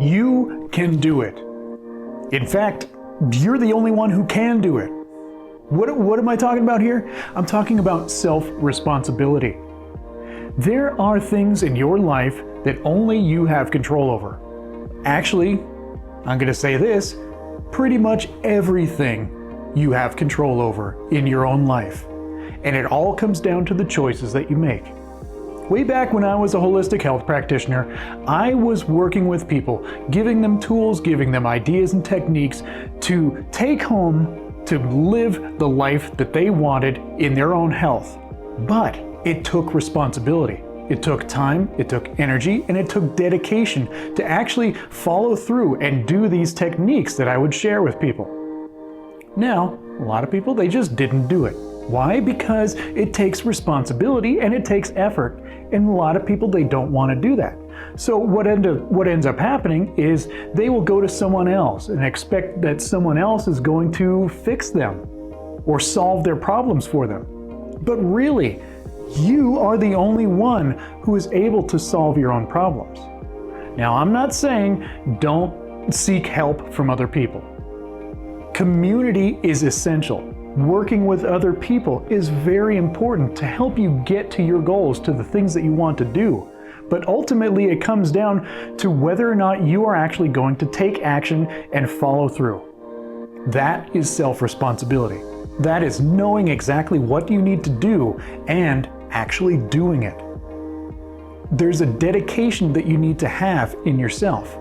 You can do it. In fact, you're the only one who can do it. What am I talking about here? I'm talking about self-responsibility. There are things in your life that only you have control over. Actually, I'm going to say this, pretty much everything you have control over in your own life. And it all comes down to the choices that you make. Way back when I was a holistic health practitioner, I was working with people, giving them tools, giving them ideas and techniques to take home to live the life that they wanted in their own health. But it took responsibility. It took time, it took energy, and it took dedication to actually follow through and do these techniques that I would share with people. Now, a lot of people, they just didn't do it. Why? Because it takes responsibility and it takes effort. And a lot of people, they don't want to do that. So what ends up happening is they will go to someone else and expect that someone else is going to fix them or solve their problems for them. But really, you are the only one who is able to solve your own problems. Now, I'm not saying don't seek help from other people. Community is essential. Working with other people is very important to help you get to your goals, to the things that you want to do. But ultimately, it comes down to whether or not you are actually going to take action and follow through. That is self-responsibility. That is knowing exactly what you need to do and actually doing it. There's a dedication that you need to have in yourself.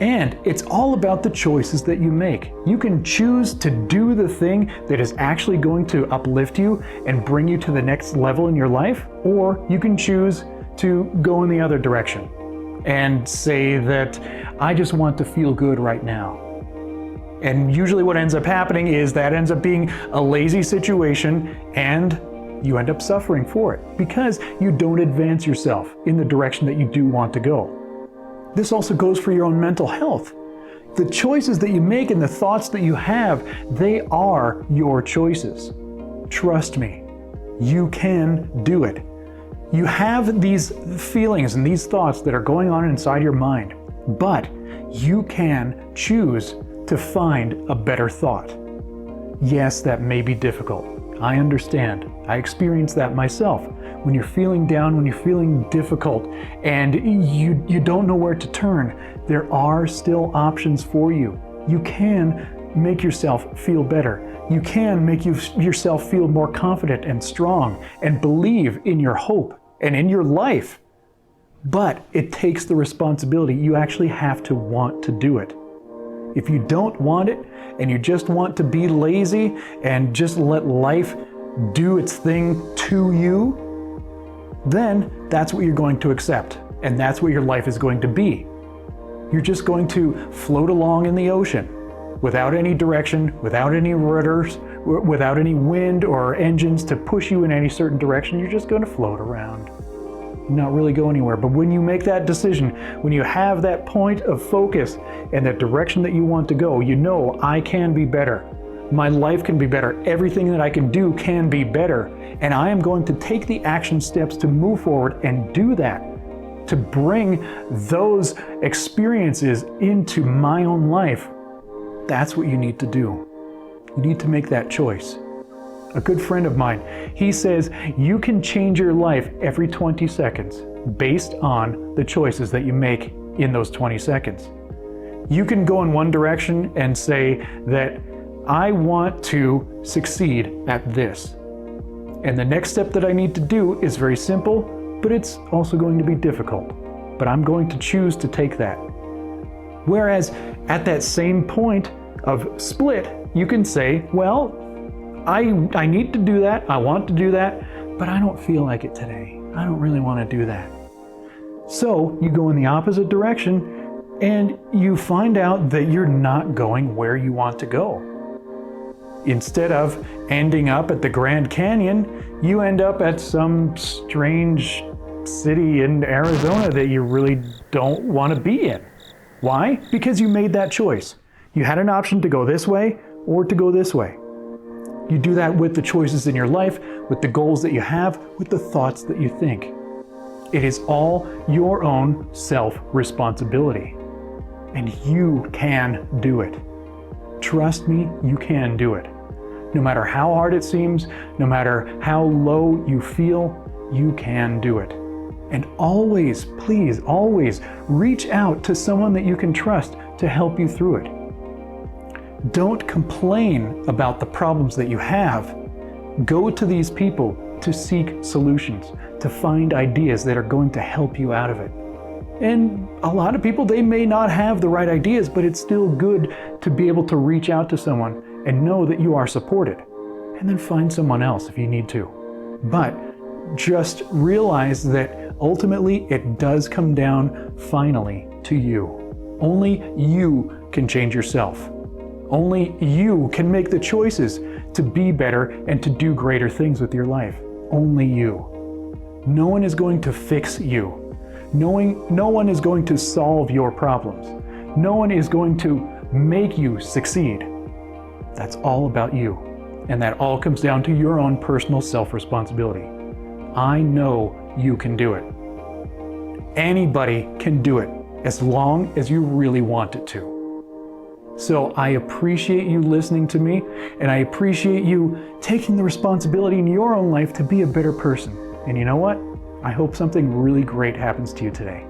And it's all about the choices that you make. You can choose to do the thing that is actually going to uplift you and bring you to the next level in your life, or you can choose to go in the other direction and say that I just want to feel good right now. And usually what ends up happening is that ends up being a lazy situation and you end up suffering for it because you don't advance yourself in the direction that you do want to go. This also goes for your own mental health. The choices that you make and the thoughts that you have, they are your choices. Trust me, you can do it. You have these feelings and these thoughts that are going on inside your mind, but you can choose to find a better thought. Yes, that may be difficult. I understand. I experienced that myself. When you're feeling down, when you're feeling difficult, and you don't know where to turn, there are still options for you. You can make yourself feel better. You can make yourself feel more confident and strong and believe in your hope and in your life. But it takes the responsibility. You actually have to want to do it. If you don't want it and you just want to be lazy and just let life do its thing to you, then that's what you're going to accept. And that's what your life is going to be. You're just going to float along in the ocean without any direction, without any rudders, without any wind or engines to push you in any certain direction. You're just going to float around, not really go anywhere. But when you make that decision, when you have that point of focus and that direction that you want to go, you know, I can be better. My life can be better. Everything that I can do can be better. And I am going to take the action steps to move forward and do that, to bring those experiences into my own life. That's what you need to do. You need to make that choice. A good friend of mine, he says you can change your life every 20 seconds based on the choices that you make in those 20 seconds. You can go in one direction and say that I want to succeed at this. And the next step that I need to do is very simple, but it's also going to be difficult. But I'm going to choose to take that. Whereas at that same point of split, you can say, well, I need to do that, I want to do that, but I don't feel like it today. I don't really want to do that. So you go in the opposite direction and you find out that you're not going where you want to go. Instead of ending up at the Grand Canyon, you end up at some strange city in Arizona that you really don't want to be in. Why? Because you made that choice. You had an option to go this way or to go this way. You do that with the choices in your life, with the goals that you have, with the thoughts that you think. It is all your own self-responsibility. and you can do it. Trust me, you can do it. No matter how hard it seems, no matter how low you feel, you can do it. And always, please, always reach out to someone that you can trust to help you through it. Don't complain about the problems that you have. Go to these people to seek solutions, to find ideas that are going to help you out of it. And a lot of people, they may not have the right ideas, but it's still good to be able to reach out to someone and know that you are supported. And then find someone else if you need to. But just realize that ultimately it does come down finally to you. Only you can change yourself. Only you can make the choices to be better and to do greater things with your life. Only you. No one is going to fix you. No one is going to solve your problems. No one is going to make you succeed. That's all about you. And that all comes down to your own personal self-responsibility. I know you can do it. Anybody can do it as long as you really want it to. So I appreciate you listening to me, and I appreciate you taking the responsibility in your own life to be a better person. And you know what? I hope something really great happens to you today.